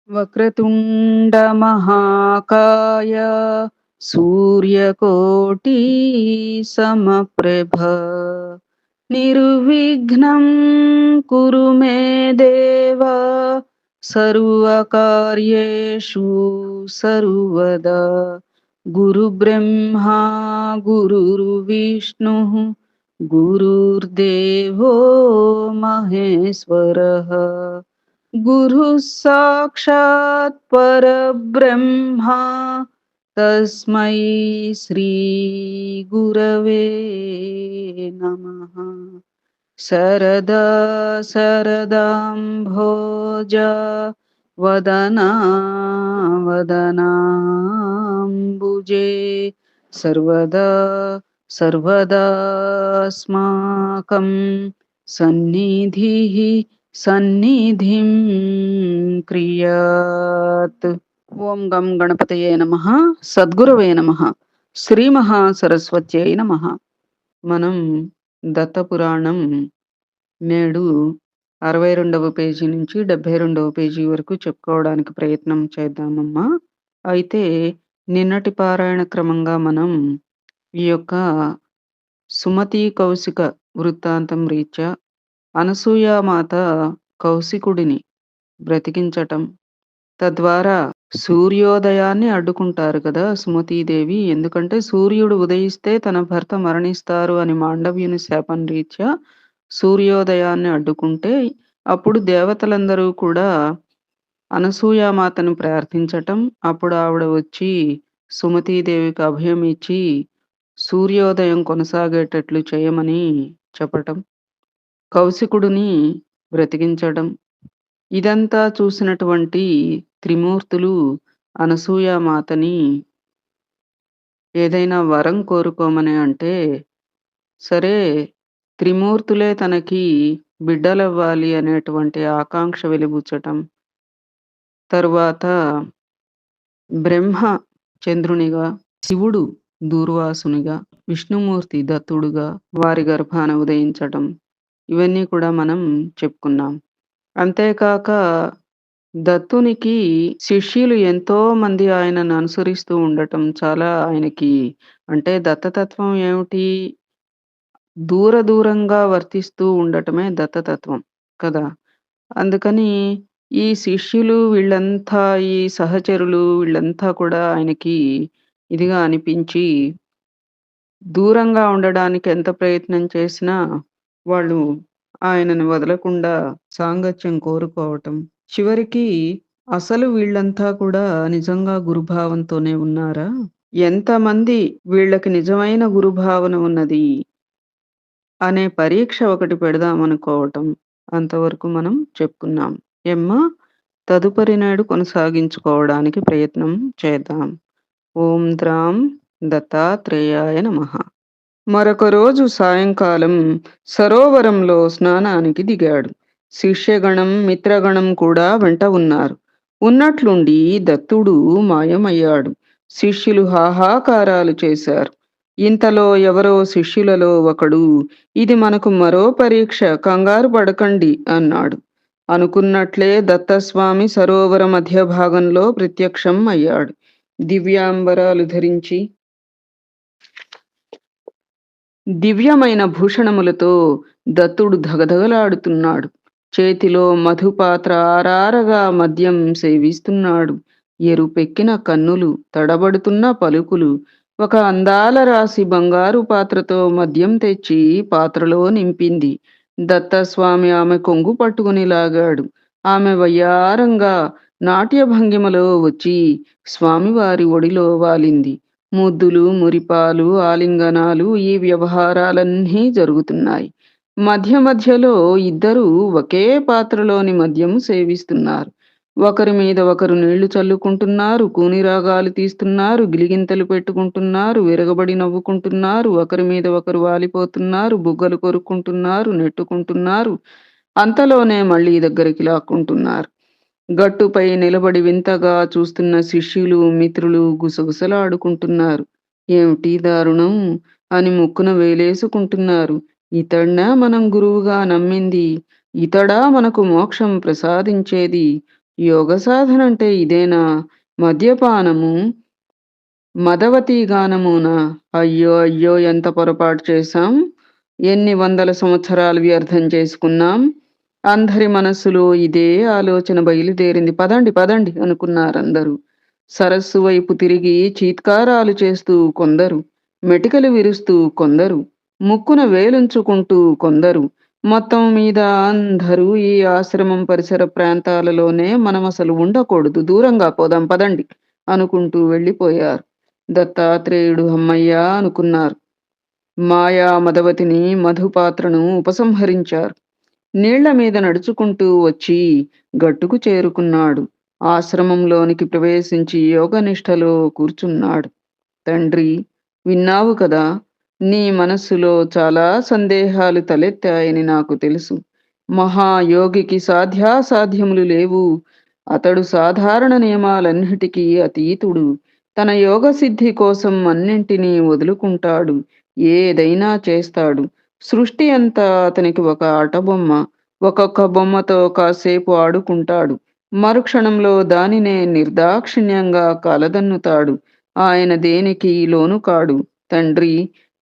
వక్రతుండ మహాకాయ సూర్యకోటి సమప్రభ నిర్విఘ్నం కురు మే దేవ సర్వకార్యేషు సర్వదా గురు బ్రహ్మా గురుర్విష్ణు గురుర్దేవో మహేశ్వరః గురు సాక్షాత్ పరబ్రహ్మ తస్మై శ్రీ గురవే నమః. శరదా శరదాంభోజ వదనా వదనాంబుజే సర్వదా సర్వదాస్మాకం సన్నిధిః సన్నిధిం క్రియాత్. ఓం గం గణపతయే నమః. సద్గురవే నమః. శ్రీ మహాసరస్వత్యై నమః. మనం దత్తపురాణం నేడు 62వ పేజీ నుంచి 72వ పేజీ వరకు చెప్పుకోవడానికి ప్రయత్నం చేద్దామమ్మా. అయితే నిన్నటి పారాయణ క్రమంగా మనం ఈ యొక్క సుమతి కౌశిక వృత్తాంతం రీత్యా అనసూయామాత కౌశికుడిని బ్రతికించటం, తద్వారా సూర్యోదయాన్ని అడ్డుకుంటారు కదా సుమతీదేవి. ఎందుకంటే సూర్యుడు ఉదయిస్తే తన భర్త మరణిస్తారు అని మాండవ్యుని శాపం రీత్యా సూర్యోదయాన్ని అడ్డుకుంటే అప్పుడు దేవతలందరూ కూడా అనసూయామాతను ప్రార్థించటం, అప్పుడు ఆవిడ వచ్చి సుమతీదేవికి అభయం ఇచ్చి సూర్యోదయం కొనసాగేటట్లు చేయమని చెప్పటం, కౌశికుడిని బ్రతికించడం. ఇదంతా చూసినటువంటి త్రిమూర్తులు అనసూయామాతని ఏదైనా వరం కోరుకోమని అంటే, సరే త్రిమూర్తులే తనకి బిడ్డలవ్వాలి అనేటువంటి ఆకాంక్ష వెలిబుచ్చటం, తరువాత బ్రహ్మ చంద్రునిగా, శివుడు దూర్వాసునిగా, విష్ణుమూర్తి దత్తుడుగా వారి గర్భాన ఉదయించటం, ఇవన్నీ కూడా మనం చెప్పుకున్నాం. అంతేకాక దత్తునికి శిష్యులు ఎంతో మంది ఆయనను అనుసరిస్తూ ఉండటం చాలా ఆయనకి, అంటే దత్తతత్వం ఏమిటి, దూరంగా వర్తిస్తూ ఉండటమే దత్తతత్వం కదా. అందుకని ఈ శిష్యులు వీళ్ళంతా, ఈ సహచరులు వీళ్ళంతా కూడా ఆయనకి ఇదిగా అనిపించి దూరంగా ఉండడానికి ఎంత ప్రయత్నం చేసినా వాళ్ళు ఆయనను వదలకుండా సాంగత్యం కోరుకోవటం, చివరికి అసలు వీళ్ళంతా కూడా నిజంగా గురుభావంతోనే ఉన్నారా, ఎంతమంది వీళ్ళకి నిజమైన గురుభావన ఉన్నది అనే పరీక్ష ఒకటి పెడదామనుకోవటం, అంతవరకు మనం చెప్పుకున్నాం. ఎమ్మా తదుపరి నాడు కొనసాగించుకోవడానికి ప్రయత్నం చేద్దాం. ఓం ద్రాం దత్తాత్రేయాయ నమః. మరొక రోజు సాయంకాలం సరోవరంలో స్నానానికి దిగాడు. శిష్యగణం మిత్రగణం కూడా వెంట ఉన్నారు. ఉన్నట్లుండి దత్తుడు మాయమయ్యాడు. శిష్యులు హాహాకారాలు చేశారు. ఇంతలో ఎవరో శిష్యులలో ఒకడు, ఇది మనకు మరో పరీక్ష, కంగారు పడకండి అన్నాడు. అనుకున్నట్లే దత్తస్వామి సరోవర మధ్య భాగంలో ప్రత్యక్షం అయ్యాడు. దివ్యాంబరాలు ధరించి దివ్యమైన భూషణములతో దత్తుడు ధగధగలాడుతున్నాడు. చేతిలో మధుపాత్ర ఆరారగా మద్యం సేవిస్తున్నాడు. ఎరుపెక్కిన కన్నులు, తడబడుతున్న పలుకులు. ఒక అందాల రాశి బంగారు పాత్రతో మద్యం తెచ్చి పాత్రలో నింపింది. దత్తస్వామి ఆమె కొంగు పట్టుకుని లాగాడు. ఆమె వయ్యారంగా నాట్య భంగిమలో వచ్చి స్వామివారి ఒడిలో వాలింది. ముద్దులు, మురిపాలు, ఆలింగనాలు, ఈ వ్యవహారాలన్నీ జరుగుతున్నాయి. మధ్య మధ్యలో ఇద్దరూ ఒకే పాత్రలోని మద్యము సేవిస్తున్నారు. ఒకరి మీద ఒకరు నీళ్లు చల్లుకుంటున్నారు, కూనిరాగాలు తీస్తున్నారు, గిలిగింతలు పెట్టుకుంటున్నారు, విరగబడి నవ్వుకుంటున్నారు, ఒకరి మీద ఒకరు వాలిపోతున్నారు, బుగ్గలు కొరుక్కుంటున్నారు, నెట్టుకుంటున్నారు. అంతలోనే మళ్ళీ దగ్గరికి లాక్కుంటున్నారు. గట్టుపై నిలబడి వింతగా చూస్తున్న శిష్యులు మిత్రులు గుసగుసలాడుకుంటున్నారు. ఏమిటి దారుణం అని ముక్కున వేలేసుకుంటున్నారు. ఇతడ్నా మనం గురువుగా నమ్మింది, ఇతడా మనకు మోక్షం ప్రసాదించేది, యోగ సాధన అంటే ఇదేనా? మద్యపానము, మదవతీ గానమునా? అయ్యో! అయ్యో! ఎంత పొరపాటు చేశాం. ఎన్ని వందల సంవత్సరాలు వ్యర్థం చేసుకున్నాం. అందరి మనస్సులో ఇదే ఆలోచన బయలుదేరింది. పదండి, పదండి అనుకున్నారందరూ. సరస్సు వైపు తిరిగి చీత్కారాలు చేస్తూ కొందరు, మెటికలు విరుస్తూ కొందరు, ముక్కున వేలుంచుకుంటూ కొందరు, మొత్తం మీద అందరూ ఈ ఆశ్రమం పరిసర ప్రాంతాలలోనే మనమసలు ఉండకూడదు. దూరంగా పోదాం పదండి అనుకుంటూ వెళ్ళిపోయారు. దత్తాత్రేయుడు హమ్మయ్య అనుకున్నారు. మాయా మదవతిని మధుపాత్రను ఉపసంహరించారు. నీళ్ల మీద నడుచుకుంటూ వచ్చి గట్టుకు చేరుకున్నాడు. ఆశ్రమంలోనికి ప్రవేశించి యోగనిష్టలో కూర్చున్నాడు. తండ్రి, విన్నావు కదా! నీ మనస్సులో చాలా సందేహాలు తలెత్తాయని నాకు తెలుసు. మహాయోగికి సాధ్యాసాధ్యములు లేవు. అతడు సాధారణ నియమాలన్నిటికీ అతీతుడు. తన యోగ సిద్ధి కోసం అన్నింటినీ వదులుకుంటాడు. ఏదైనా చేస్తాడు. సృష్టి అంతా అతనికి ఒక ఆటబొమ్మ. ఒక్కొక్క బొమ్మతో కాసేపు ఆడుకుంటాడు. మరుక్షణంలో దానినే నిర్దాక్షిణ్యంగా కాలదన్నుతాడు. ఆయన దేనికి లోను కాడు. తండ్రి,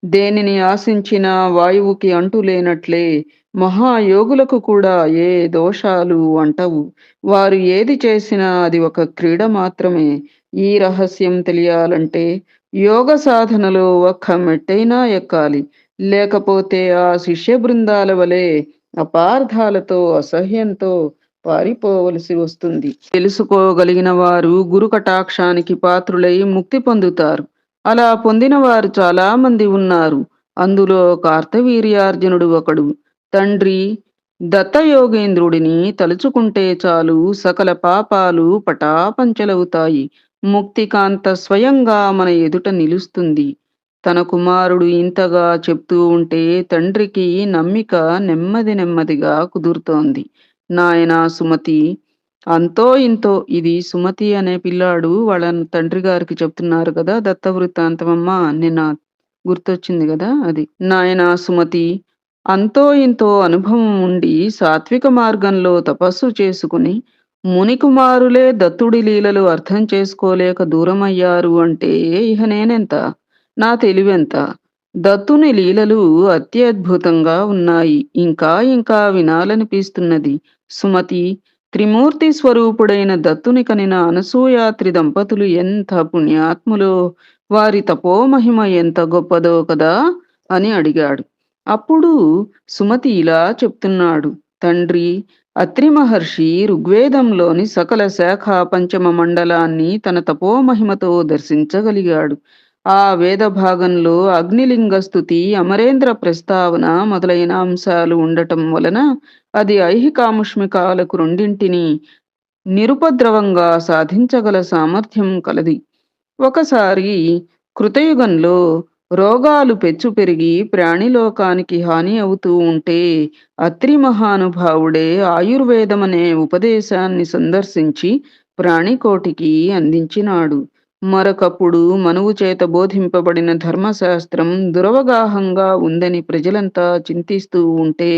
దేనిని ఆశించినా వాయువుకి అంటులేనట్లే మహాయోగులకు కూడా ఏ దోషాలు అంటవు. వారు ఏది చేసినా అది ఒక క్రీడ మాత్రమే. ఈ రహస్యం తెలియాలంటే యోగ సాధనలో ఒక్క మెట్టైనా ఎక్కాలి. లేకపోతే ఆ శిష్య బృందాల వలె అపార్థాలతో, అసహ్యంతో పారిపోవలసి వస్తుంది. తెలుసుకోగలిగిన వారు గురు కటాక్షానికి పాత్రులై ముక్తి పొందుతారు. అలా పొందిన వారు చాలా మంది ఉన్నారు. అందులో కార్తవీర్యార్జునుడు ఒకడు. తండ్రి, దత్తయోగేంద్రుడిని తలుచుకుంటే చాలు సకల పాపాలు పటాపంచలవుతాయి. ముక్తికాంత స్వయంగా మన ఎదుట నిలుస్తుంది. తన కుమారుడు ఇంతగా చెప్తూ ఉంటే తండ్రికి నమ్మిక నెమ్మది నెమ్మదిగా కుదురుతోంది. నాయనా సుమతి, అంతో ఇంతో ఇది సుమతి అనే పిల్లాడు వాళ్ళ తండ్రి గారికి చెప్తున్నారు కదా, దత్త వృత్తాంతమమ్మ నిన్న గుర్తొచ్చింది కదా అది. నాయనా సుమతి, అంతో ఇంతో అనుభవం ఉండి సాత్విక మార్గంలో తపస్సు చేసుకుని మునికుమారులే దత్తుడి లీలలు అర్థం చేసుకోలేక దూరమయ్యారు అంటే ఇహ నేనెంత, నా తెలివెంత. దత్తుని లీలలు అత్యద్భుతంగా ఉన్నాయి. ఇంకా ఇంకా వినాలనిపిస్తున్నది. సుమతి, త్రిమూర్తి స్వరూపుడైన దత్తుని కనిన అనసూయాత్రి దంపతులు ఎంత పుణ్యాత్ములో, వారి తపోమహిమ ఎంత గొప్పదో కదా అని అడిగాడు. అప్పుడు సుమతి ఇలా చెప్తున్నాడు. తండ్రి, అత్రి మహర్షి ఋగ్వేదంలోని సకల శాఖ పంచమ మండలాన్ని తన తపోమహిమతో దర్శించగలిగాడు. ఆ వేద భాగంలో అగ్నిలింగ స్థుతి, అమరేంద్ర ప్రస్తావన మొదలైన అంశాలు ఉండటం వలన అది ఐహికాముష్మికాలకు రెండింటినీ నిరుపద్రవంగా సాధించగల సామర్థ్యం కలది. ఒకసారి కృతయుగంలో రోగాలు పెచ్చు పెరిగి ప్రాణిలోకానికి హాని అవుతూ ఉంటే అత్రి మహానుభావుడే ఆయుర్వేదమనే ఉపదేశాన్ని సందర్శించి ప్రాణికోటికి అందించినాడు. మరొకప్పుడు మనువు చేత బోధింపబడిన ధర్మశాస్త్రం దురవగాహంగా ఉందని ప్రజలంతా చింతిస్తూ ఉంటే,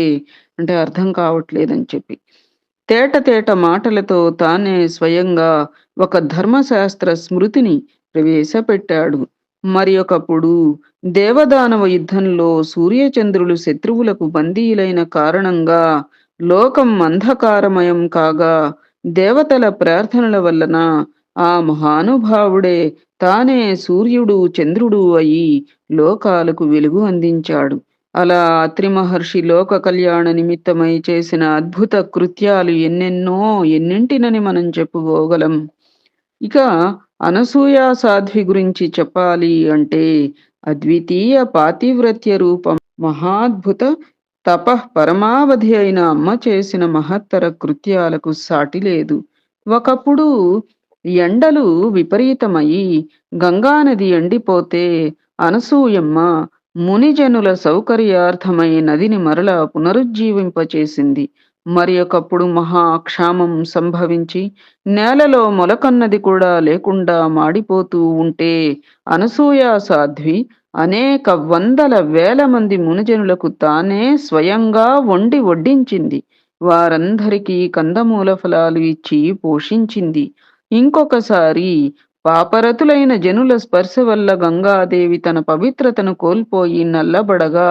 అంటే అర్థం కావట్లేదని చెప్పి తేట తేట మాటలతో తానే స్వయంగా ఒక ధర్మశాస్త్ర స్మృతిని ప్రవేశపెట్టాడు. మరి ఒకప్పుడు దేవదానవ యుద్ధంలో సూర్యచంద్రులు శత్రువులకు బందీలైన కారణంగా లోకం అంధకారమయం కాగా దేవతల ప్రార్థనల వలన ఆ మహానుభావుడే తానే సూర్యుడు చంద్రుడు అయి లోకాలకు వెలుగు అందించాడు. అలా అత్రి మహర్షి లోక కళ్యాణ నిమిత్తమై చేసిన అద్భుత కృత్యాలు ఎన్నెన్నో, ఎన్నింటినని మనం చెప్పుకోగలం. ఇక అనసూయ సాధ్వి గురించి చెప్పాలి అంటే అద్వితీయ పాతివ్రత్య రూపం, మహాద్భుత తపః పరమావధి అయిన అమ్మ చేసిన మహత్తర కృత్యాలకు సాటి లేదు. ఒకప్పుడు ఎండలు విపరీతమయి గంగానది ఎండిపోతే అనసూయమ్మ మునిజనుల సౌకర్యార్థమై నదిని మరలా పునరుజ్జీవింపచేసింది. మరి ఒకప్పుడు మహాక్షామం సంభవించి నేలలో మొలకన్నది కూడా లేకుండా మాడిపోతూ ఉంటే అనసూయ సాధ్వి అనేక వందల వేల మంది మునిజనులకు తానే స్వయంగా వండి వడ్డించింది. వారందరికీ కందమూల ఫలాలు ఇచ్చి పోషించింది. ఇంకొకసారి పాపరతులైన జనుల స్పర్శ వల్ల గంగాదేవి తన పవిత్రతను కోల్పోయి నల్లబడగా,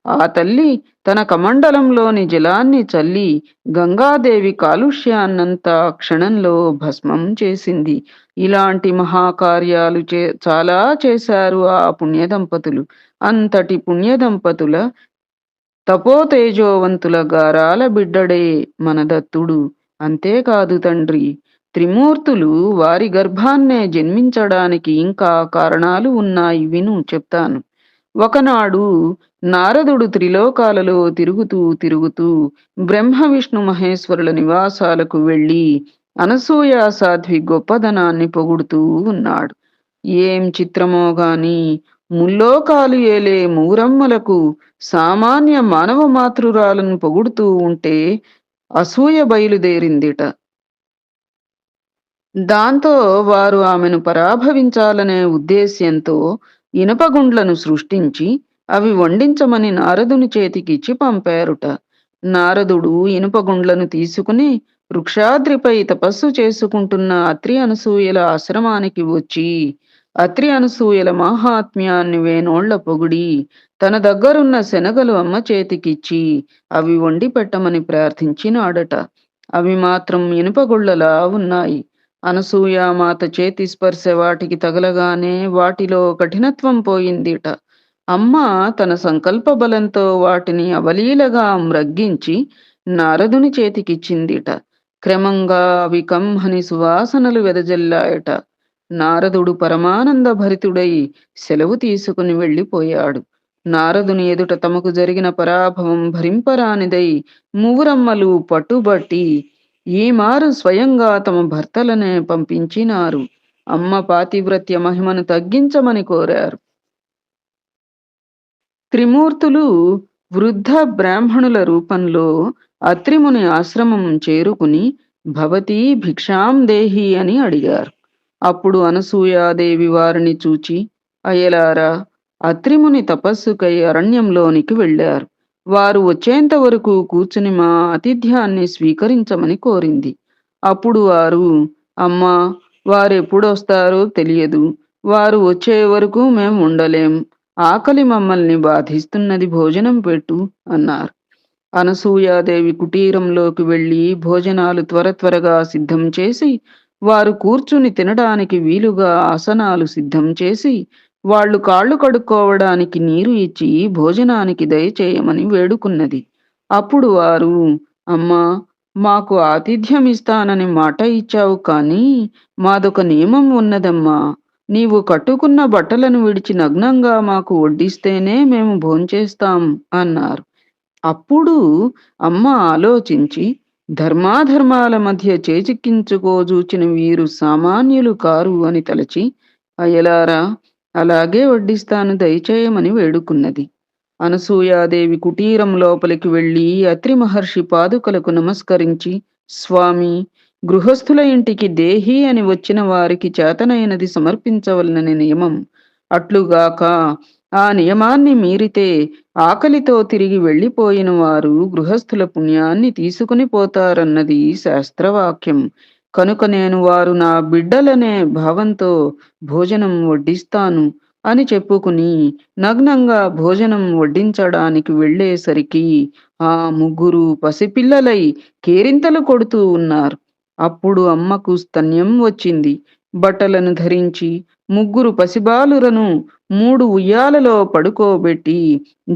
ఆ తల్లి తన కమండలంలోని జలాన్ని చల్లి గంగాదేవి కాలుష్యాన్నంతా క్షణంలో భస్మం చేసింది. ఇలాంటి మహాకార్యాలు చాలా చేశారు ఆ పుణ్య దంపతులు. అంతటి పుణ్య దంపతుల తపోతేజోవంతుల గారాల బిడ్డడే మన దత్తుడు. అంతేకాదు తండ్రి, త్రిమూర్తులు వారి గర్భాన్నే జన్మించడానికి ఇంకా కారణాలు ఉన్నాయి విను చెప్తాను. ఒకనాడు నారదుడు త్రిలోకాలలో తిరుగుతూ తిరుగుతూ బ్రహ్మ విష్ణు మహేశ్వరుల నివాసాలకు వెళ్ళి అనసూయ సాధ్వి గొప్పదనాన్ని పొగుడుతూ ఉన్నాడు. ఏం చిత్రమో గాని ముల్లోకాలు ఏలే మూరమ్మలకు సామాన్య మానవ మాతృరాలను పొగుడుతూ ఉంటే అసూయ బయలుదేరిందిట. దాంతో వారు ఆమెను పరాభవించాలనే ఉద్దేశ్యంతో ఇనుపగుండ్లను సృష్టించి అవి వండించమని నారదుని చేతికిచ్చి పంపారుట. నారదుడు ఇనుపగుండ్లను తీసుకుని వృక్షాద్రిపై తపస్సు చేసుకుంటున్న అత్రి అనసూయల ఆశ్రమానికి వచ్చి అత్రి అనసూయల మాహాత్మ్యాన్ని వేనోళ్ల పొగిడి తన దగ్గరున్న శనగలు అమ్మ చేతికిచ్చి అవి వండి పెట్టమని ప్రార్థించినాడట. అవి మాత్రం ఇనుపగుళ్ళలా ఉన్నాయి. అనసూయామాత చేతి స్పర్శ వాటికి తగలగానే వాటిలో కఠినత్వం పోయిందిట. అమ్మ తన సంకల్ప బలంతో వాటిని అవలీలగా మ్రగ్గించి నారదుని చేతికిచ్చిందిట. క్రమంగా అవి కమ్మని సువాసనలు వెదజల్లాయట. నారదుడు పరమానంద భరితుడై సెలవు తీసుకుని వెళ్ళిపోయాడు. నారదుని ఎదుట తమకు జరిగిన పరాభవం భరింపరానిదై మువ్వురమ్మలు పట్టుబట్టి ఈ మారు స్వయంగా తమ భర్తలనే పంపించినారు. అమ్మ పాతివ్రత్య మహిమను తగ్గించమని కోరారు. త్రిమూర్తులు వృద్ధ బ్రాహ్మణుల రూపంలో అత్రిముని ఆశ్రమం చేరుకుని భవతి భిక్షాం దేహి అని అడిగారు. అప్పుడు అనసూయాదేవి వారిని చూచి, అయ్యలారా, అత్రిముని తపస్సుకై అరణ్యంలోనికి వెళ్ళారు. వారు వచ్చేంత వరకు కూర్చుని మా ఆతిథ్యాన్ని స్వీకరించమని కోరింది. అప్పుడు వారు, అమ్మా, వారెప్పుడొస్తారో తెలియదు. వారు వచ్చే వరకు మేం ఉండలేం. ఆకలి మమ్మల్ని బాధిస్తున్నది, భోజనం పెట్టు అన్నారు. అనసూయాదేవి కుటీరంలోకి వెళ్ళి భోజనాలు త్వరగా సిద్ధం చేసి వారు కూర్చుని తినడానికి వీలుగా ఆసనాలు సిద్ధం చేసి వాళ్ళు కాళ్ళు కడుక్కోవడానికి నీరు ఇచ్చి భోజనానికి దయచేయమని వేడుకున్నది. అప్పుడు వారు, అమ్మా, మాకు ఆతిథ్యం ఇస్తానని మాట ఇచ్చావు, కానీ మాదొక నియమం ఉన్నదమ్మా. నీవు కట్టుకున్న బట్టలను విడిచి నగ్నంగా మాకు వడ్డిస్తేనే మేము భోంచేస్తాం అన్నారు. అప్పుడు అమ్మ ఆలోచించి, ధర్మాధర్మాల మధ్య చేజిక్కించుకోజూచిన వీరు సామాన్యులు కారు అని తలచి, అయ్యలారా, అలాగే వడ్డిస్తాను, దయచేయమని వేడుకున్నది. అనసూయాదేవి కుటీరం లోపలికి వెళ్ళి అత్రి మహర్షి పాదుకలకు నమస్కరించి, స్వామి, గృహస్థుల ఇంటికి దేహి అని వచ్చిన వారికి చేతనైనది సమర్పించవలనని నియమం. అట్లుగాక ఆ నియమాన్ని మీరితే ఆకలితో తిరిగి వెళ్ళిపోయిన వారు గృహస్థుల పుణ్యాన్ని తీసుకుని పోతారన్నది శాస్త్రవాక్యం. కనుక నేను వారు నా బిడ్డలనే భావంతో భోజనం వడ్డిస్తాను అని చెప్పుకుని నగ్నంగా భోజనం వడ్డించడానికి వెళ్ళేసరికి ఆ ముగ్గురు పసిపిల్లలై కేరింతలు కొడుతూ ఉన్నారు. అప్పుడు అమ్మకు స్తన్యం వచ్చింది. బట్టలను ధరించి ముగ్గురు పసిబాలురను 3 ఉయ్యాలలో పడుకోబెట్టి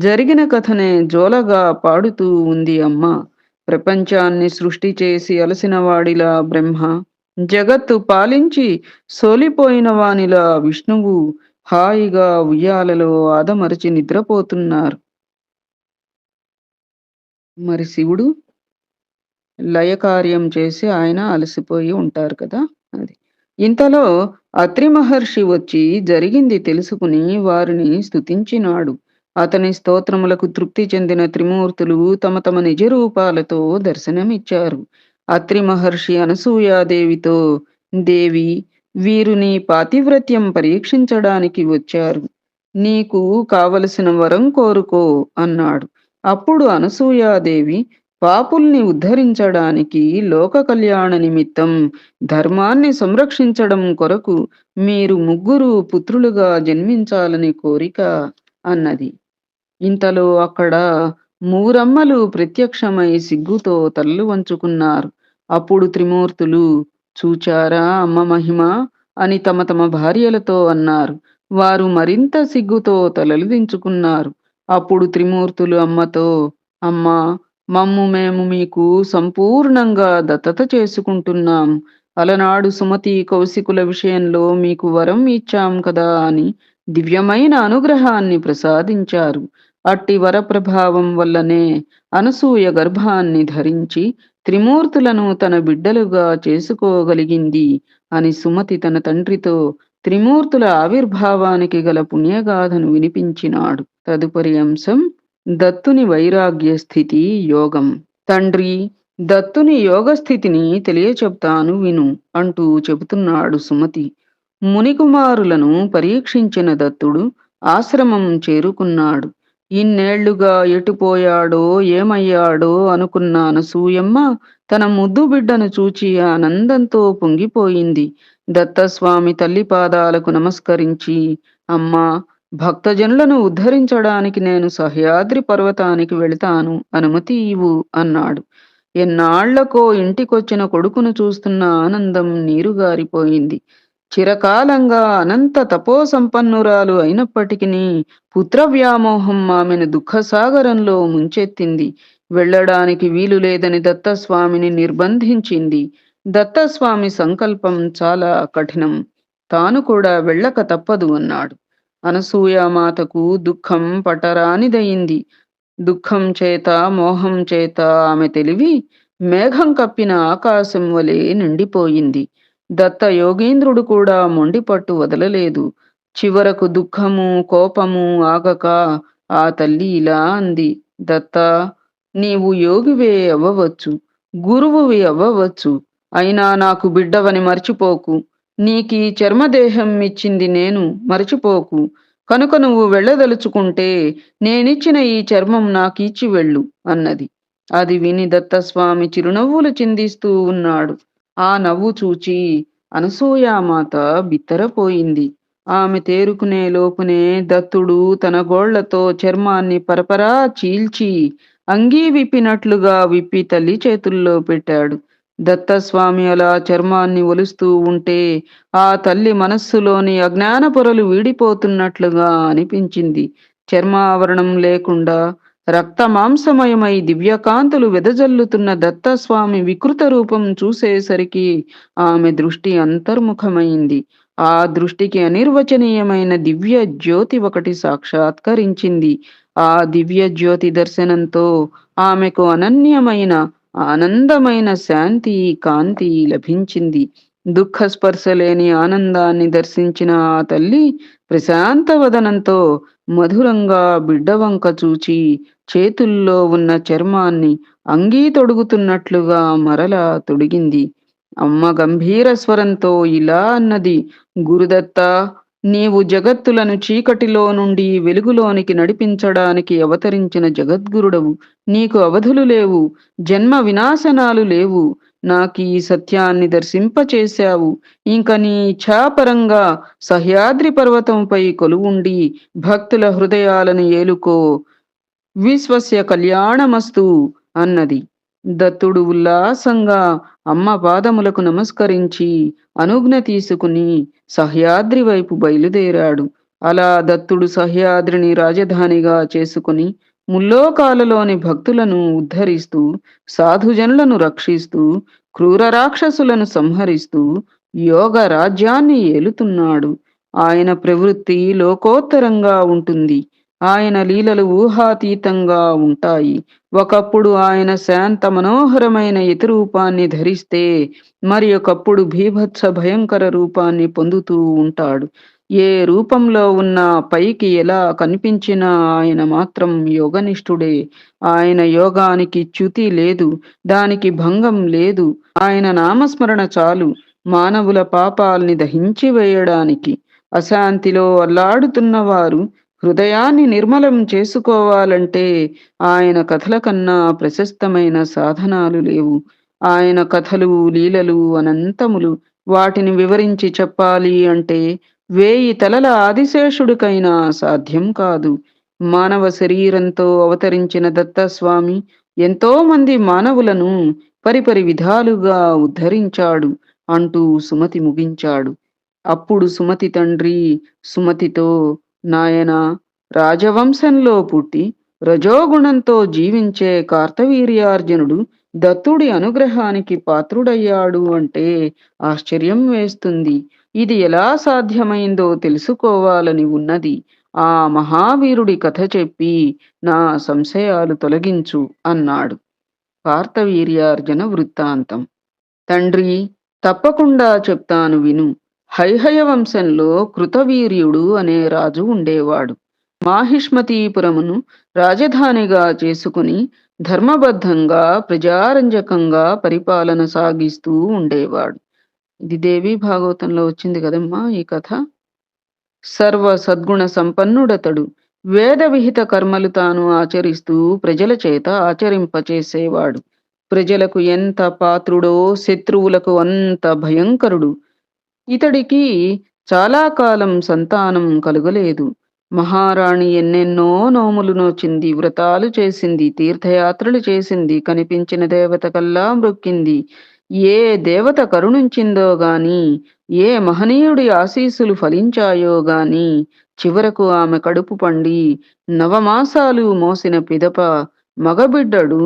జరిగిన కథనే జోలగా పాడుతూ ఉంది అమ్మ. ప్రపంచాన్ని సృష్టి చేసి అలసిన వాడిలా బ్రహ్మ, జగత్తు పాలించి సోలిపోయిన వానిలా విష్ణువు హాయిగా ఉయ్యాలలో ఆదమరచి నిద్రపోతున్నారు. మరి శివుడు లయకార్యం చేసి ఆయన అలసిపోయి ఉంటారు కదా. అది ఇంతలో అత్రి మహర్షి వచ్చి జరిగింది తెలుసుకుని వారిని స్తుతించినాడు. అతని స్తోత్రములకు తృప్తి చెందిన త్రిమూర్తులు తమ తమ నిజ రూపాలతో దర్శనమిచ్చారు. అత్రి మహర్షి అనసూయాదేవితో, దేవి, వీరు నీ పాతివ్రత్యం పరీక్షించడానికి వచ్చారు. నీకు కావలసిన వరం కోరుకో అన్నాడు. అప్పుడు అనసూయాదేవి పాపుల్ని ఉద్ధరించడానికి, లోక కళ్యాణ నిమిత్తం ధర్మాన్ని సంరక్షించడం కొరకు మీరు ముగ్గురు పుత్రులుగా జన్మించాలని కోరిక అన్నది. ఇంతలో అక్కడ మూరమ్మలు ప్రత్యక్షమై సిగ్గుతో తలలు వంచుకున్నారు. అప్పుడు త్రిమూర్తులు చూచారా అమ్మ మహిమ అని తమ తమ భార్యలతో అన్నారు. వారు మరింత సిగ్గుతో తలలు దించుకున్నారు. అప్పుడు త్రిమూర్తులు అమ్మతో, అమ్మా, మమ్ము మేము మీకు సంపూర్ణంగా దత్తత చేసుకుంటున్నాం. అలనాడు సుమతి కౌశికుల విషయంలో మీకు వరం ఇచ్చాం కదా అని దివ్యమైన అనుగ్రహాన్ని ప్రసాదించారు. అట్టి వరప్రభావం వల్లనే అనసూయ గర్భాన్ని ధరించి త్రిమూర్తులను తన బిడ్డలుగా చేసుకోగలిగింది అని సుమతి తన తండ్రితో త్రిమూర్తుల ఆవిర్భావానికి గల పుణ్యగాథను వినిపించినాడు. తదుపరి అంశం దత్తుని వైరాగ్య స్థితి యోగం. తండ్రి, దత్తుని యోగ స్థితిని తెలియచెప్తాను విను అంటూ చెబుతున్నాడు సుమతి. మునికుమారులను పరీక్షించిన దత్తుడు ఆశ్రమం చేరుకున్నాడు. ఇన్నేళ్లుగా ఎటుపోయాడో ఏమయ్యాడో అనుకున్న అనసూయమ్మ తన ముద్దు బిడ్డను చూచి ఆనందంతో పొంగిపోయింది. దత్తస్వామి తల్లి పాదాలకు నమస్కరించి, అమ్మా, భక్తజనులను ఉద్ధరించడానికి నేను సహ్యాద్రి పర్వతానికి వెళతాను, అనుమతి ఇవ్వు అన్నాడు. ఎన్నాళ్లకో ఇంటికొచ్చిన కొడుకును చూస్తున్న ఆనందం నీరుగారిపోయింది. చిరకాలంగా అనంత తపోసంపన్నురాలు అయినప్పటికినీ పుత్ర వ్యామోహం ఆమెను దుఃఖసాగరంలో ముంచెత్తింది. వెళ్ళడానికి వీలు లేదని దత్తస్వామిని నిర్బంధించింది. దత్తస్వామి సంకల్పం చాలా కఠినం. తాను కూడా వెళ్ళక తప్పదు అన్నాడు. అనసూయామాతకు దుఃఖం పటరానిదయింది. దుఃఖం చేత, మోహం చేత ఆమె తెలివి మేఘం కప్పిన ఆకాశం వలె నిండిపోయింది. దత్త యోగీంద్రుడు కూడా మొండిపట్టు వదలలేదు. చివరకు దుఃఖము, కోపము ఆగక ఆ తల్లి ఇలా అంది, దత్తా, నీవు యోగివే అవ్వవచ్చు, గురువువి అవ్వవచ్చు, అయినా నాకు బిడ్డవని మర్చిపోకు. నీకీ చర్మదేహం ఇచ్చింది నేను, మరచిపోకు. కనుక నువ్వు వెళ్ళదలుచుకుంటే నేనిచ్చిన ఈ చర్మం నాకిచ్చి వెళ్ళు అన్నది. అది విని దత్తస్వామి చిరునవ్వులు చిందిస్తూ ఉన్నాడు. ఆ నవ్వు చూచి అనసూయామాత బిత్తరపోయింది. ఆమె తేరుకునే లోపునే దత్తుడు తన గోళ్లతో చర్మాన్ని పరపరా చీల్చి అంగీ విప్పినట్లుగా విప్పి తల్లి చేతుల్లో పెట్టాడు. దత్తస్వామి అలా చర్మాన్ని ఒలుస్తూ ఉంటే ఆ తల్లి మనస్సులోని అజ్ఞాన పొరలు వీడిపోతున్నట్లుగా అనిపించింది. చర్మావరణం లేకుండా రక్తమాంసమయమై దివ్యకాంతులు వెదజల్లుతున్న దత్తస్వామి వికృత రూపం చూసేసరికి ఆమె దృష్టి అంతర్ముఖమైంది. ఆ దృష్టికి అనిర్వచనీయమైన దివ్య జ్యోతి ఒకటి సాక్షాత్కరించింది. ఆ దివ్య జ్యోతి దర్శనంతో ఆమెకు అనన్యమైన ఆనందమైన శాంతి, కాంతి లభించింది. దుఃఖ స్పర్శ లేని ఆనందాన్ని దర్శించిన ఆ తల్లి ప్రశాంత వదనంతో మధురంగా బిడ్డవంక చూచి చేతుల్లో ఉన్న చర్మాన్ని అంగీ తొడుగుతున్నట్లుగా మరలా తొడిగింది. అమ్మ గంభీర స్వరంతో ఇలా అన్నది, గురుదత్త, నీవు జగత్తులను చీకటిలో నుండి వెలుగులోనికి నడిపించడానికి అవతరించిన జగద్గురుడవు. నీకు అవధులు లేవు, జన్మ వినాశనాలు లేవు. నాకీ సత్యాన్ని దర్శింపచేశావు. ఇంక నీ ఇచ్ఛాపరంగా సహ్యాద్రి పర్వతంపై కొలువుండి భక్తుల హృదయాలను ఏలుకో. విశ్వస్య కళ్యాణమస్తు అన్నది. దత్తుడు ఉల్లాసంగా అమ్మ పాదములకు నమస్కరించి అనుజ్ఞ తీసుకుని సహ్యాద్రి వైపు బయలుదేరాడు. అలా దత్తుడు సహ్యాద్రిని రాజధానిగా చేసుకుని ముల్లోకాలలోని భక్తులను ఉద్ధరిస్తూ, సాధుజనులను రక్షిస్తూ, క్రూర రాక్షసులను సంహరిస్తూ యోగ రాజ్యాన్ని ఏలుతున్నాడు. ఆయన ప్రవృత్తి లోకోత్తరంగా ఉంటుంది. ఆయన లీలలు ఊహాతీతంగా ఉంటాయి. ఒకప్పుడు ఆయన శాంత మనోహరమైన యతిరూపాన్ని ధరిస్తే మరి ఒకప్పుడు భీభత్స భయంకర రూపాన్ని పొందుతూ ఉంటాడు. ఏ రూపంలో ఉన్నా పైకి ఎలా కనిపించినా ఆయన మాత్రం యోగనిష్ఠుడే. ఆయన యోగానికి చ్యుతి లేదు, దానికి భంగం లేదు. ఆయన నామస్మరణ చాలు మానవుల పాపాల్ని దహించి వేయడానికి. అశాంతిలో అల్లాడుతున్న వారు హృదయాన్ని నిర్మలం చేసుకోవాలంటే ఆయన కథల కన్నా ప్రశస్తమైన సాధనాలు లేవు. ఆయన కథలు, లీలలు అనంతములు. వాటిని వివరించి చెప్పాలి అంటే 1000 తలల ఆదిశేషుడికైనా సాధ్యం కాదు. మానవ శరీరంతో అవతరించిన దత్తస్వామి ఎంతో మంది మానవులను పరిపరి విధాలుగా ఉద్ధరించాడు అంటూ సుమతి ముగించాడు. అప్పుడు సుమతి తండ్రి సుమతితో, నాయనా, రాజవంశంలో పుట్టి రజోగుణంతో జీవించే కార్తవీర్యార్జునుడు దత్తుడి అనుగ్రహానికి పాత్రుడయ్యాడు అంటే ఆశ్చర్యం వేస్తుంది. ఇది ఎలా సాధ్యమైందో తెలుసుకోవాలని ఉన్నది. ఆ మహావీరుడి కథ చెప్పి నా సంశయాలు తొలగించు అన్నాడు. కార్తవీర్యార్జున వృత్తాంతం. తండ్రి, తప్పకుండా చెప్తాను విను. హైహయ వంశంలో కృతవీర్యుడు అనే రాజు ఉండేవాడు. మాహిష్మతీపురమును రాజధానిగా చేసుకుని ధర్మబద్ధంగా ప్రజారంజకంగా పరిపాలన సాగిస్తూ ఉండేవాడు. ఇది దేవి భాగవతంలో వచ్చింది కదమ్మా ఈ కథ. సర్వ సద్గుణ సంపన్నుడతడు. వేద విహిత కర్మలు తాను ఆచరిస్తూ ప్రజల చేత ఆచరింపచేసేవాడు. ప్రజలకు ఎంత పాత్రుడో శత్రువులకు అంత భయంకరుడు. ఇతడికి చాలా కాలం సంతానం కలుగలేదు. మహారాణి ఎన్నెన్నో నోములు నోచింది, వ్రతాలు చేసింది, తీర్థయాత్రలు చేసింది, కనిపించిన దేవత కల్లా మ్రొక్కింది. ఏ దేవత కరుణించిందో గాని, ఏ మహనీయుడి ఆశీస్సులు ఫలించాయో గాని, చివరకు ఆమె కడుపు పండి నవమాసాలు మోసిన పిదప మగబిడ్డడు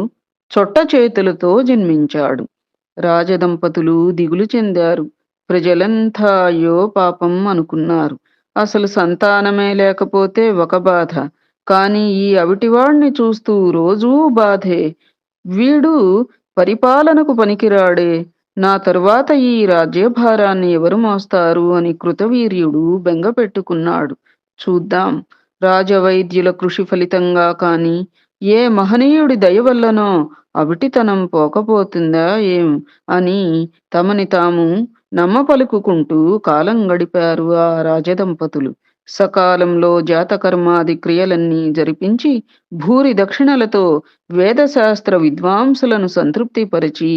చొట్ట చేతులతో జన్మించాడు. రాజదంపతులు దిగులు చెందారు. ప్రజలంతా అయ్యో పాపం అనుకున్నారు. అసలు సంతానమే లేకపోతే ఒక బాధ, కాని ఈ అవిటివాణ్ణి చూస్తూ రోజూ బాధే. వీడు పరిపాలనకు పనికిరాడే, నా తరువాత ఈ రాజ్యభారాన్ని ఎవరు మోస్తారు అని కృతవీర్యుడు బెంగపెట్టుకున్నాడు. చూద్దాం, రాజవైద్యుల కృషి ఫలితంగా కాని, ఏ మహనీయుడి దయవల్లనో అవిటితనం పోకపోతుందా ఏం అని తమని తాము నమ్మపలుకుకుంటూ కాలం గడిపారు ఆ రాజదంపతులు. సకాలంలో జాతకర్మాది క్రియలన్నీ జరిపించి భూరి దక్షిణలతో వేదశాస్త్ర విద్వాంసులను సంతృప్తిపరిచి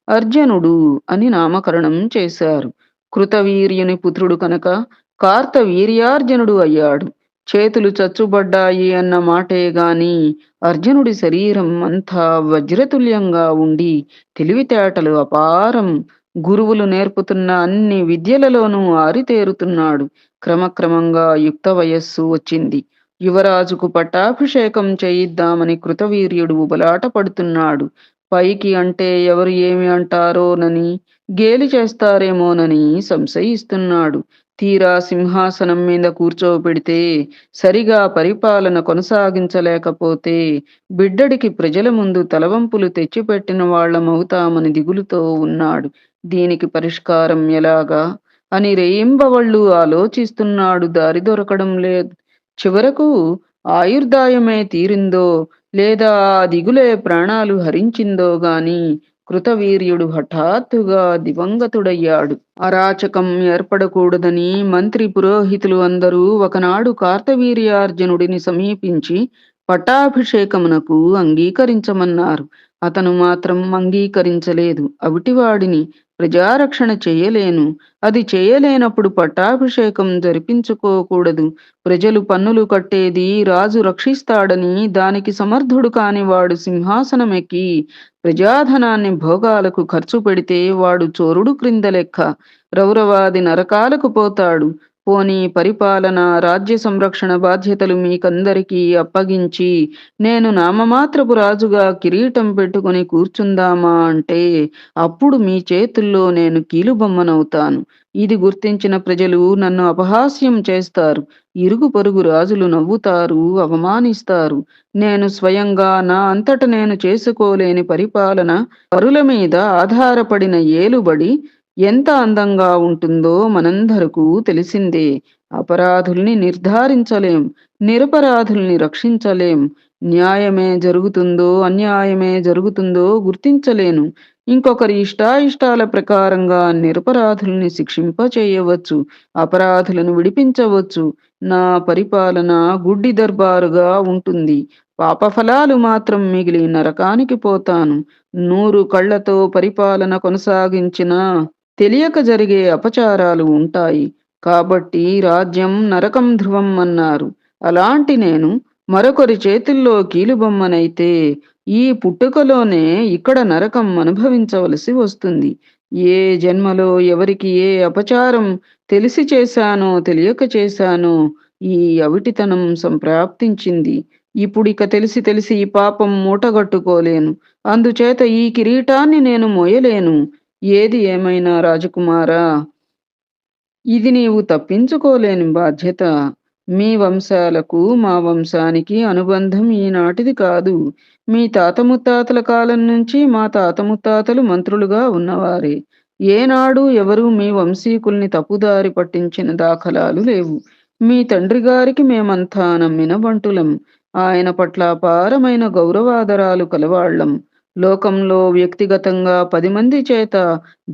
అర్జునుడు అని నామకరణం చేశారు. కృతవీర్యుని పుత్రుడు కనుక కార్తవీర్యార్జునుడు అయ్యాడు. చేతులు చచ్చుబడ్డాయి అన్న మాటే గాని అర్జునుడి శరీరం అంతా వజ్రతుల్యంగా ఉండి తెలివితేటలు అపారం. గురువులు నేర్పుతున్న అన్ని విద్యలలోనూ ఆరితేరుతున్నాడు. క్రమక్రమంగా యుక్త వయస్సు వచ్చింది. యువరాజుకు పట్టాభిషేకం చేయిద్దామని కృతవీర్యుడు ఉబలాట పడుతున్నాడు. పైకి అంటే ఎవరు ఏమి అంటారోనని, గేలి చేస్తారేమోనని సంశయిస్తున్నాడు. తీరా సింహాసనం మీద కూర్చోబెడితే సరిగా పరిపాలన కొనసాగించలేకపోతే బిడ్డడికి ప్రజల ముందు తలవంపులు తెచ్చిపెట్టిన వాళ్ళమవుతామని దిగులుతో ఉన్నాడు. దీనికి పరిష్కారం ఎలాగా అని రేయింబవళ్ళు ఆలోచిస్తున్నాడు. దారి దొరకడం లేదు. చివరకు ఆయుర్దాయమే తీరిందో లేదా ఆ దిగులే ప్రాణాలు హరించిందో గాని కృతవీర్యుడు హఠాత్తుగా దివంగతుడయ్యాడు. అరాచకం ఏర్పడకూడదని మంత్రి పురోహితులు అందరూ ఒకనాడు కార్తవీర్యార్జునుడిని సమీపించి పట్టాభిషేకమునకు అంగీకరించమన్నారు. అతను మాత్రం అంగీకరించలేదు. అవిటివాడిని, ప్రజారక్షణ చేయలేను, అది చేయలేనప్పుడు పట్టాభిషేకం జరిపించుకోకూడదు, ప్రజలు పన్నులు కట్టేది రాజు రక్షిస్తాడని, దానికి సమర్థుడు కాని వాడు సింహాసనమెక్కి ప్రజాధనాన్ని భోగాలకు ఖర్చు పెడితే వాడు చోరుడు క్రింద లెక్క, రౌరవాది నరకాలకు పోతాడు. పోనీ పరిపాలన, రాజ్య సంరక్షణ బాధ్యతలు మీకందరికీ అప్పగించి నేను నామమాత్రపు రాజుగా కిరీటం పెట్టుకుని కూర్చుందామా అంటే అప్పుడు మీ చేతుల్లో నేను కీలుబొమ్మనవుతాను. ఇది గుర్తించిన ప్రజలు నన్ను అపహాస్యం చేస్తారు. ఇరుగు పొరుగు రాజులు నవ్వుతారు, అవమానిస్తారు. నేను స్వయంగా నా అంతట నేను చేసుకోలేని పరిపాలన, పరుల మీద ఆధారపడిన ఏలుబడి ఎంత అందంగా ఉంటుందో మనందరకు తెలిసిందే. అపరాధుల్ని నిర్ధారించలేం, నిరపరాధుల్ని రక్షించలేం. న్యాయమే జరుగుతుందో అన్యాయమే జరుగుతుందో గుర్తించలేను. ఇంకొకరి ఇష్టాయిష్టాల ప్రకారంగా నిరపరాధుల్ని శిక్షింపచేయవచ్చు, అపరాధులను విడిపించవచ్చు. నా పరిపాలన గుడ్డి దర్బారుగా ఉంటుంది. పాపఫలాలు మాత్రం మిగిలి నరకానికి పోతాను. 100 కళ్ళతో పరిపాలన కొనసాగించినా తెలియక జరిగే అపచారాలు ఉంటాయి. కాబట్టి రాజ్యం నరకం ధ్రువం అన్నారు. అలాంటి నేను మరొకరి చేతుల్లో కీలుబొమ్మనైతే ఈ పుట్టుకలోనే ఇక్కడ నరకం అనుభవించవలసి వస్తుంది. ఏ జన్మలో ఎవరికి ఏ అపచారం తెలిసి చేశానో, తెలియక చేశానో ఈ అవిటితనం సంప్రాప్తించింది. ఇప్పుడిక తెలిసి తెలిసి ఈ పాపం మూటగట్టుకోలేను. అందుచేత ఈ కిరీటాన్ని నేను మోయలేను. ఏది ఏమైనా రాజకుమారా, ఇది నీవు తప్పించుకోలేని బాధ్యత. మీ వంశాలకు, మా వంశానికి అనుబంధం ఈనాటిది కాదు. మీ తాత ముత్తాతల కాలం నుంచి మా తాత ముత్తాతలు మంత్రులుగా ఉన్నవారే. ఏనాడు ఎవరు మీ వంశీకుల్ని తప్పుదారి పట్టించిన దాఖలాలు లేవు. మీ తండ్రి గారికి మేమంతా నమ్మిన బంటులం. ఆయన పట్ల అపారమైన గౌరవాదరాలు కలవాళ్ళం. లోకంలో వ్యక్తిగతంగా 10 మంది చేత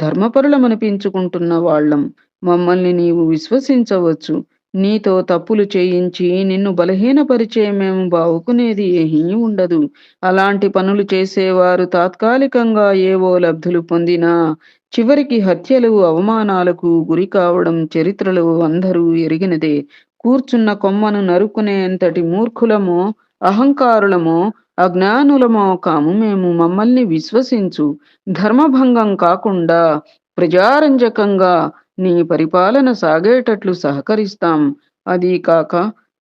ధర్మపరులమనిపించుకుంటున్న వాళ్ళం. మమ్మల్ని నీవు విశ్వసించవచ్చు. నీతో తప్పులు చేయించి నిన్ను బలహీనపరిచే మేము బావుకునేది ఏమీ ఉండదు. అలాంటి పనులు చేసేవారు తాత్కాలికంగా ఏవో లబ్ధులు పొందినా చివరికి హత్యలు, అవమానాలకు గురి కావడం చరిత్రలో అందరూ ఎరిగినదే. కూర్చున్న కొమ్మను నరుకునేంతటి మూర్ఖులమో, అహంకారులమో, అజ్ఞానులమో కాము మేము. మమ్మల్ని విశ్వసించు. ధర్మభంగం కాకుండా ప్రజారంజకంగా నీ పరిపాలన సాగేటట్లు సహకరిస్తాం. అదీ కాక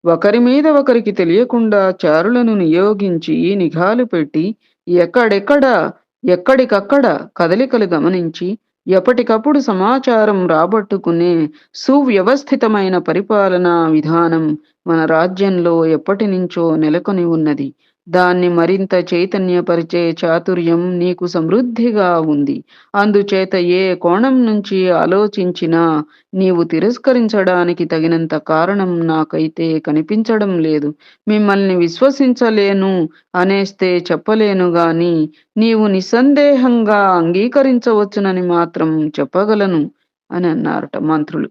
ఒకరి మీద ఒకరికి తెలియకుండా చారులను నియోగించి నిఘాలు పెట్టి ఎక్కడెక్కడ ఎక్కడికక్కడ కదలికలు గమనించి ఎప్పటికప్పుడు సమాచారం రాబట్టుకునే సువ్యవస్థితమైన పరిపాలనా విధానం మన రాజ్యంలో ఎప్పటినుంచో నెలకొని ఉన్నది. దాన్ని మరింత చైతన్యపరిచే చాతుర్యం నీకు సమృద్ధిగా ఉంది. అందుచేత ఏ కోణం నుంచి ఆలోచించినా నీవు తిరస్కరించడానికి తగినంత కారణం నాకైతే కనిపించడం లేదు. మిమ్మల్ని విశ్వసించలేను అనేస్తే చెప్పలేను గాని, నీవు నిస్సందేహంగా అంగీకరించవచ్చునని మాత్రం చెప్పగలను అని అన్నారట మంత్రులు.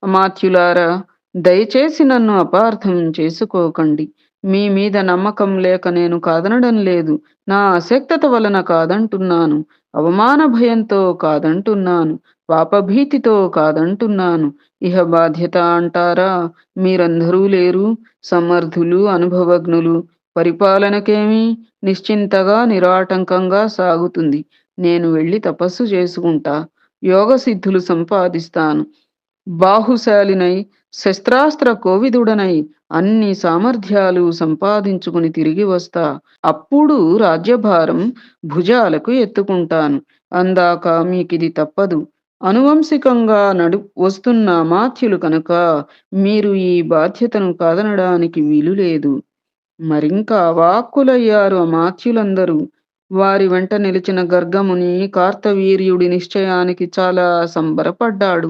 అమాత్యులారా, దయచేసి నన్ను అపార్థం చేసుకోకండి. మీ మీద నమ్మకం లేక నేను కాదనడం లేదు. నా అశక్తత వలన కాదంటున్నాను. అవమాన భయంతో కాదంటున్నాను. పాపభీతితో కాదంటున్నాను. ఇహ బాధ్యత అంటారా? మీరందరూ లేరు. సమర్థులు, అనుభవజ్ఞులు. పరిపాలనకేమి నిశ్చింతగా, నిరాటంకంగా సాగుతుంది. నేను వెళ్ళి తపస్సు చేసుకుంటా. యోగ సిద్ధులు సంపాదిస్తాను. బాహుశాలినై, శస్త్రాస్త్ర కోవిదుడనై అన్ని సామర్థ్యాలు సంపాదించుకుని తిరిగి వస్తా. అప్పుడు రాజ్యభారం భుజాలకు ఎత్తుకుంటాను. అందాక మీకిది తప్పదు. అనువంశికంగా వస్తున్న అమాత్యులు కనుక మీరు ఈ బాధ్యతను కాదనడానికి వీలు లేదు. మరింకా అవాక్కులయ్యారు అమాత్యులందరూ. వారి వెంట నిలిచిన గర్గముని కార్తవీర్యుడి నిశ్చయానికి చాలా సంబరపడ్డాడు.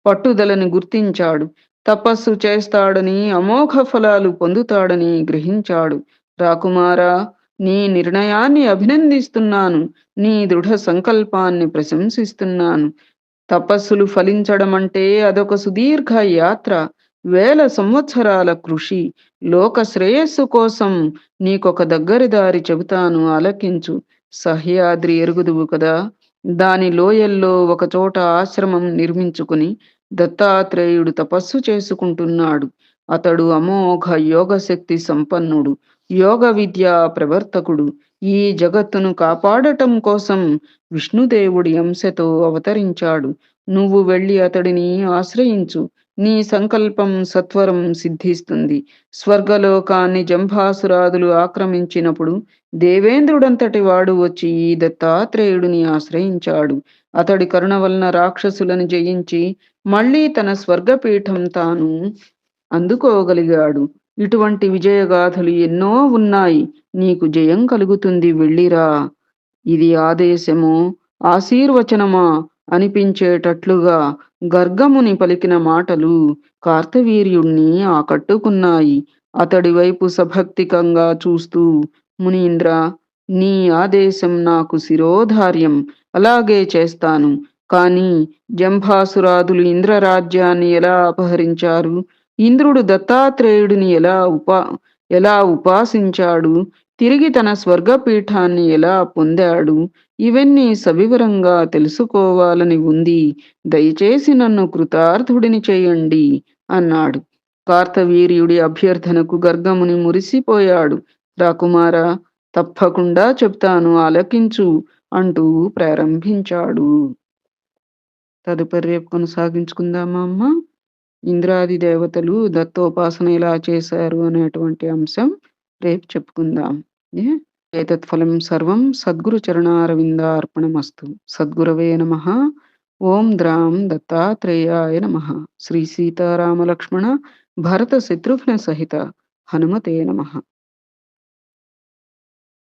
పట్టుదలని గుర్తించాడు. తపస్సు చేస్తాడని, అమోఘ ఫలాలు పొందుతాడని గ్రహించాడు. రాకుమారా, నీ నిర్ణయాన్ని అభినందిస్తున్నాను. నీ దృఢ సంకల్పాన్ని ప్రశంసిస్తున్నాను. తపస్సులు ఫలించడమంటే అదొక సుదీర్ఘ యాత్ర. వేల సంవత్సరాల కృషి. లోక శ్రేయస్సు కోసం నీకొక దగ్గరి దారి చెబుతాను, ఆలకించు. సహ్యాద్రి ఎరుగుదువు కదా. దాని లోయల్లో ఒకచోట ఆశ్రమం నిర్మించుకుని దత్తాత్రేయుడు తపస్సు చేసుకుంటున్నాడు. అతడు అమోఘ యోగశక్తి సంపన్నుడు, యోగ విద్యా ప్రవర్తకుడు. ఈ జగత్తును కాపాడటం కోసం విష్ణుదేవుడి అంశతో అవతరించాడు. నువ్వు వెళ్ళి అతడిని ఆశ్రయించు. నీ సంకల్పం సత్వరం సిద్ధిస్తుంది. స్వర్గలోకాన్ని జంభాసురాదులు ఆక్రమించినప్పుడు దేవేంద్రుడంతటి వాడు వచ్చి ఈ దత్తాత్రేయుడిని ఆశ్రయించాడు. అతడి కరుణ వలన రాక్షసులను జయించి మళ్ళీ తన స్వర్గపీఠం తాను అందుకోగలిగాడు. ఇటువంటి విజయగాథలు ఎన్నో ఉన్నాయి. నీకు జయం కలుగుతుంది, వెళ్ళిరా. ఇది ఆదేశమో, ఆశీర్వచనమా అనిపించేటట్లుగా గర్గముని పలికిన మాటలు కార్తవీర్యుణ్ణి ఆకట్టుకున్నాయి. అతడి వైపు సభక్తికంగా చూస్తూ, మునీంద్ర, నీ ఆదేశం నాకు శిరోధార్యం. అలాగే చేస్తాను. కానీ జంభాసురాదులు ఇంద్రరాజ్యాన్ని ఎలా అపహరించారు? ఇంద్రుడు దత్తాత్రేయుడిని ఎలా ఉపాసించాడు? తిరిగి తన స్వర్గపీఠాన్ని ఎలా పొందాడు? ఇవన్నీ సవివరంగా తెలుసుకోవాలని ఉంది. దయచేసి నన్ను కృతార్థుడిని చేయండి అన్నాడు. కార్తవీర్యుడి అభ్యర్థనకు గర్గముని మురిసిపోయాడు. రాకుమారా, తప్పకుండా చెప్తాను, ఆలకించు అంటూ ప్రారంభించాడు. తదుపరి రేపు కొనసాగించుకుందామా అమ్మ? ఇంద్రాది దేవతలు దత్తోపాసన ఎలా చేశారు అనేటువంటి అంశం రేపు చెప్పుకుందాం. ఏ ఏతత్ ఫలం సర్వం సద్గురు చరణారవిందార్పణమస్తు. సద్గురవే నమః. ఓం ద్రాం దత్తాత్రేయాయ నమః. శ్రీ సీతారామ లక్ష్మణ భరత శత్రుఘ్న సహిత హనుమతే నమః.